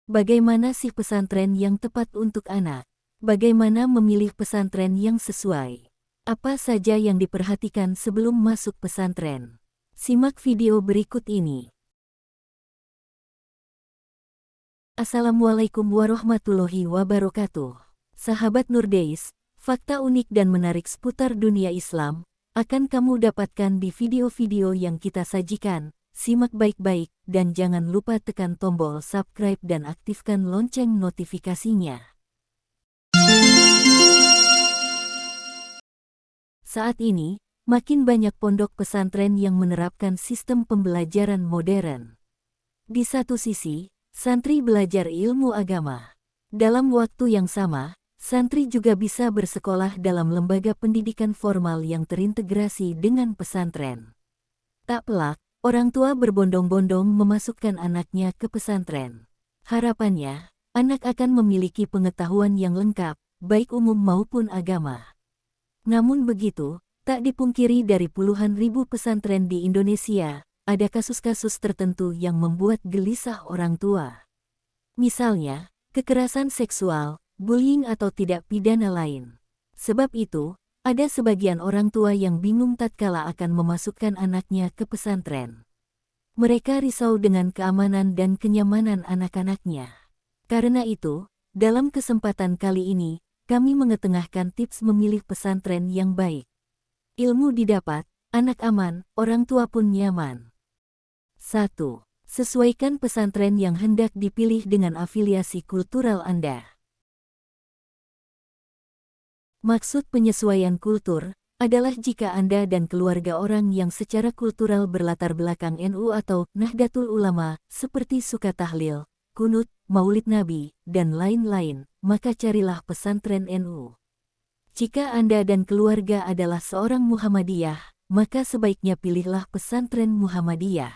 Bagaimana sih pesantren yang tepat untuk anak? Bagaimana memilih pesantren yang sesuai? Apa saja yang diperhatikan sebelum masuk pesantren? Simak video berikut ini. Assalamualaikum warahmatullahi wabarakatuh. Sahabat Nurdeis, fakta unik dan menarik seputar dunia Islam akan kamu dapatkan di video-video yang kita sajikan. Simak baik-baik dan jangan lupa tekan tombol subscribe dan aktifkan lonceng notifikasinya. Saat ini, makin banyak pondok pesantren yang menerapkan sistem pembelajaran modern. Di satu sisi, santri belajar ilmu agama. Dalam waktu yang sama, santri juga bisa bersekolah dalam lembaga pendidikan formal yang terintegrasi dengan pesantren. Tak pelak, orang tua berbondong-bondong memasukkan anaknya ke pesantren. Harapannya, anak akan memiliki pengetahuan yang lengkap, baik umum maupun agama. Namun begitu, tak dipungkiri dari puluhan ribu pesantren di Indonesia, ada kasus-kasus tertentu yang membuat gelisah orang tua. Misalnya, kekerasan seksual, bullying atau tidak pidana lain. Sebab itu, ada sebagian orang tua yang bingung tatkala akan memasukkan anaknya ke pesantren. Mereka risau dengan keamanan dan kenyamanan anak-anaknya. Karena itu, dalam kesempatan kali ini, kami mengetengahkan tips memilih pesantren yang baik. Ilmu didapat, anak aman, orang tua pun nyaman. 1. Sesuaikan pesantren yang hendak dipilih dengan afiliasi kultural Anda. Maksud penyesuaian kultur adalah jika Anda dan keluarga orang yang secara kultural berlatar belakang NU atau Nahdlatul Ulama, seperti suka tahlil, kunut, maulid Nabi, dan lain-lain, maka carilah pesantren NU. Jika Anda dan keluarga adalah seorang Muhammadiyah, maka sebaiknya pilihlah pesantren Muhammadiyah.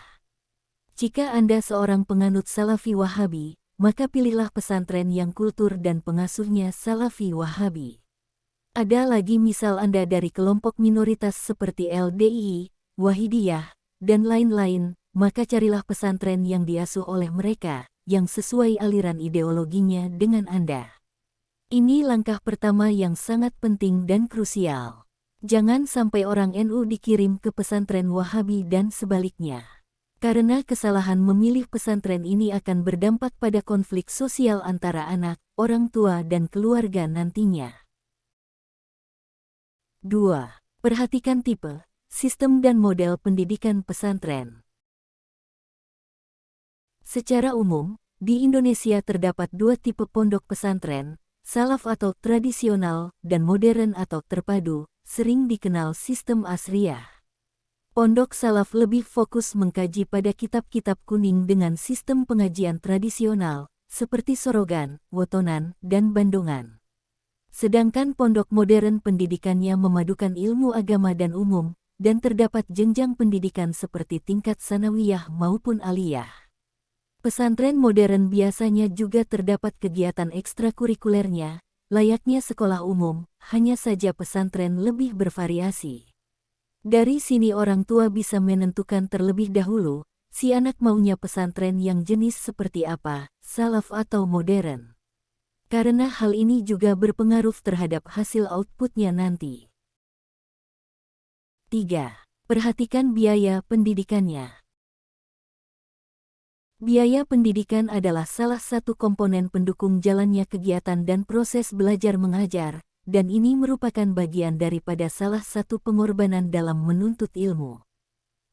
Jika Anda seorang penganut Salafi Wahabi, maka pilihlah pesantren yang kultur dan pengasuhnya Salafi Wahabi. Ada lagi misal Anda dari kelompok minoritas seperti LDI, Wahidiyah, dan lain-lain, maka carilah pesantren yang diasuh oleh mereka, yang sesuai aliran ideologinya dengan Anda. Ini langkah pertama yang sangat penting dan krusial. Jangan sampai orang NU dikirim ke pesantren Wahabi dan sebaliknya. Karena kesalahan memilih pesantren ini akan berdampak pada konflik sosial antara anak, orang tua dan keluarga nantinya. 2. Perhatikan tipe, sistem dan model pendidikan pesantren. Secara umum, di Indonesia terdapat dua tipe pondok pesantren, salaf atau tradisional, dan modern atau terpadu, sering dikenal sistem asriyah. Pondok salaf lebih fokus mengkaji pada kitab-kitab kuning dengan sistem pengajian tradisional, seperti sorogan, wotonan, dan bandongan. Sedangkan pondok modern pendidikannya memadukan ilmu agama dan umum, dan terdapat jenjang pendidikan seperti tingkat sanawiyah maupun aliyah. Pesantren modern biasanya juga terdapat kegiatan ekstrakurikulernya, layaknya sekolah umum, hanya saja pesantren lebih bervariasi. Dari sini orang tua bisa menentukan terlebih dahulu, si anak maunya pesantren yang jenis seperti apa, salaf atau modern. Karena hal ini juga berpengaruh terhadap hasil outputnya nanti. 3. Perhatikan biaya pendidikannya. Biaya pendidikan adalah salah satu komponen pendukung jalannya kegiatan dan proses belajar mengajar, dan ini merupakan bagian daripada salah satu pengorbanan dalam menuntut ilmu.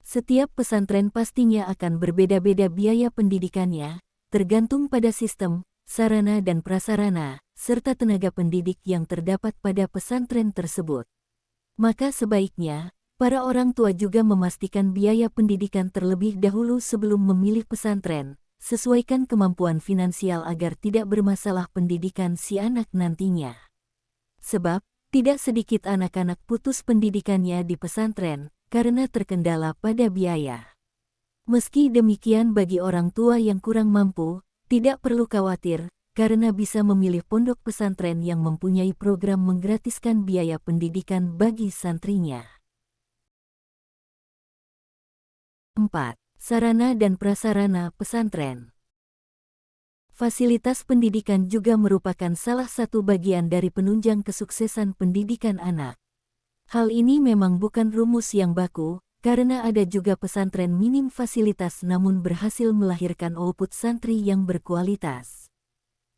Setiap pesantren pastinya akan berbeda-beda biaya pendidikannya, tergantung pada sistem, sarana dan prasarana, serta tenaga pendidik yang terdapat pada pesantren tersebut. Maka sebaiknya, para orang tua juga memastikan biaya pendidikan terlebih dahulu sebelum memilih pesantren, sesuaikan kemampuan finansial agar tidak bermasalah pendidikan si anak nantinya. Sebab, tidak sedikit anak-anak putus pendidikannya di pesantren, karena terkendala pada biaya. Meski demikian bagi orang tua yang kurang mampu, tidak perlu khawatir, karena bisa memilih pondok pesantren yang mempunyai program menggratiskan biaya pendidikan bagi santrinya. 4. Sarana dan prasarana pesantren. fasilitas pendidikan juga merupakan salah satu bagian dari penunjang kesuksesan pendidikan anak. Hal ini memang bukan rumus yang baku, karena ada juga pesantren minim fasilitas namun berhasil melahirkan output santri yang berkualitas.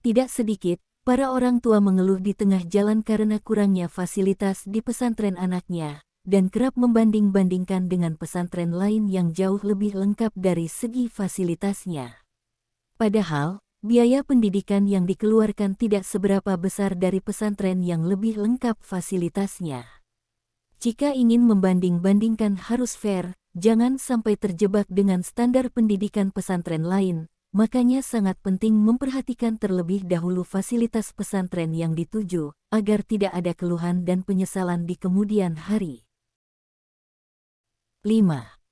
Tidak sedikit, para orang tua mengeluh di tengah jalan karena kurangnya fasilitas di pesantren anaknya, dan kerap membanding-bandingkan dengan pesantren lain yang jauh lebih lengkap dari segi fasilitasnya. Padahal, biaya pendidikan yang dikeluarkan tidak seberapa besar dari pesantren yang lebih lengkap fasilitasnya. Jika ingin membanding-bandingkan harus fair, jangan sampai terjebak dengan standar pendidikan pesantren lain, makanya sangat penting memperhatikan terlebih dahulu fasilitas pesantren yang dituju, agar tidak ada keluhan dan penyesalan di kemudian hari. 5.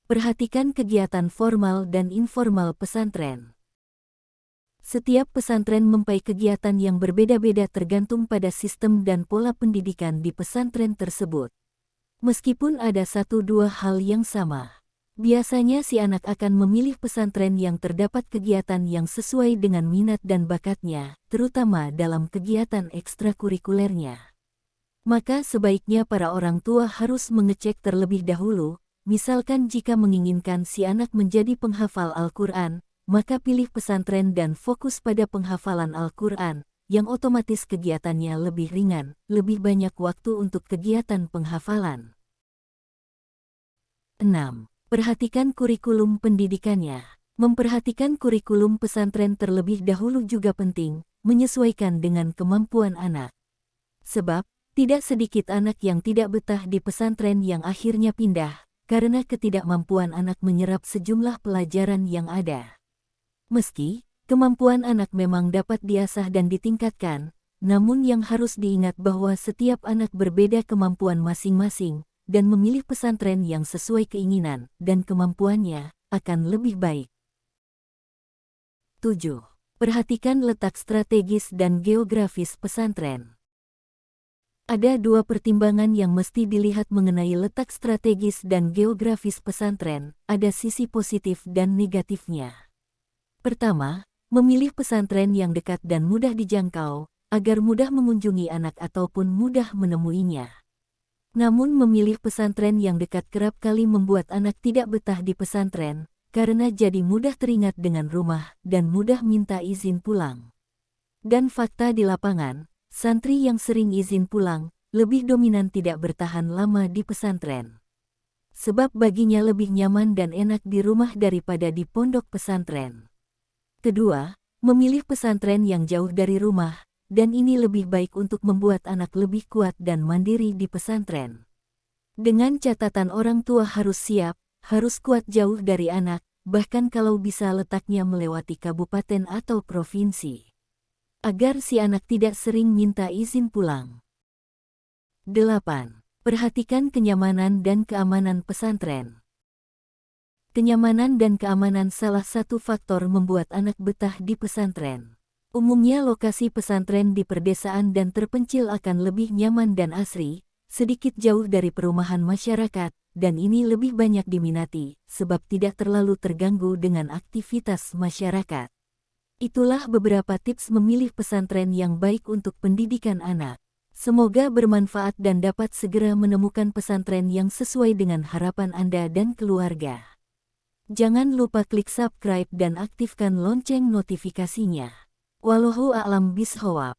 Perhatikan kegiatan formal dan informal pesantren. Setiap pesantren mempunyai kegiatan yang berbeda-beda tergantung pada sistem dan pola pendidikan di pesantren tersebut. Meskipun ada satu dua hal yang sama, biasanya si anak akan memilih pesantren yang terdapat kegiatan yang sesuai dengan minat dan bakatnya, terutama dalam kegiatan ekstrakurikulernya. Maka sebaiknya para orang tua harus mengecek terlebih dahulu, misalkan jika menginginkan si anak menjadi penghafal Al-Quran, maka pilih pesantren dan fokus pada penghafalan Al-Quran, yang otomatis kegiatannya lebih ringan, lebih banyak waktu untuk kegiatan penghafalan. 6. Perhatikan kurikulum pendidikannya. Memperhatikan kurikulum pesantren terlebih dahulu juga penting, menyesuaikan dengan kemampuan anak. Sebab, tidak sedikit anak yang tidak betah di pesantren yang akhirnya pindah, karena ketidakmampuan anak menyerap sejumlah pelajaran yang ada. Meski kemampuan anak memang dapat diasah dan ditingkatkan, namun yang harus diingat bahwa setiap anak berbeda kemampuan masing-masing, dan memilih pesantren yang sesuai keinginan dan kemampuannya akan lebih baik. 7. Perhatikan letak strategis dan geografis pesantren. Ada dua pertimbangan yang mesti dilihat mengenai letak strategis dan geografis pesantren, ada sisi positif dan negatifnya. Pertama, memilih pesantren yang dekat dan mudah dijangkau, agar mudah mengunjungi anak ataupun mudah menemuinya. Namun memilih pesantren yang dekat kerap kali membuat anak tidak betah di pesantren, karena jadi mudah teringat dengan rumah dan mudah minta izin pulang. Dan fakta di lapangan, santri yang sering izin pulang, lebih dominan tidak bertahan lama di pesantren. Sebab baginya lebih nyaman dan enak di rumah daripada di pondok pesantren. Kedua, memilih pesantren yang jauh dari rumah, dan ini lebih baik untuk membuat anak lebih kuat dan mandiri di pesantren. Dengan catatan orang tua harus siap, harus kuat jauh dari anak, bahkan kalau bisa letaknya melewati kabupaten atau provinsi. Agar si anak tidak sering minta izin pulang. 8. Perhatikan kenyamanan dan keamanan pesantren. Kenyamanan dan keamanan salah satu faktor membuat anak betah di pesantren. Umumnya lokasi pesantren di perdesaan dan terpencil akan lebih nyaman dan asri, sedikit jauh dari perumahan masyarakat, dan ini lebih banyak diminati, sebab tidak terlalu terganggu dengan aktivitas masyarakat. Itulah beberapa tips memilih pesantren yang baik untuk pendidikan anak. Semoga bermanfaat dan dapat segera menemukan pesantren yang sesuai dengan harapan Anda dan keluarga. Jangan lupa klik subscribe dan aktifkan lonceng notifikasinya. Wallahu a'lam bishawab.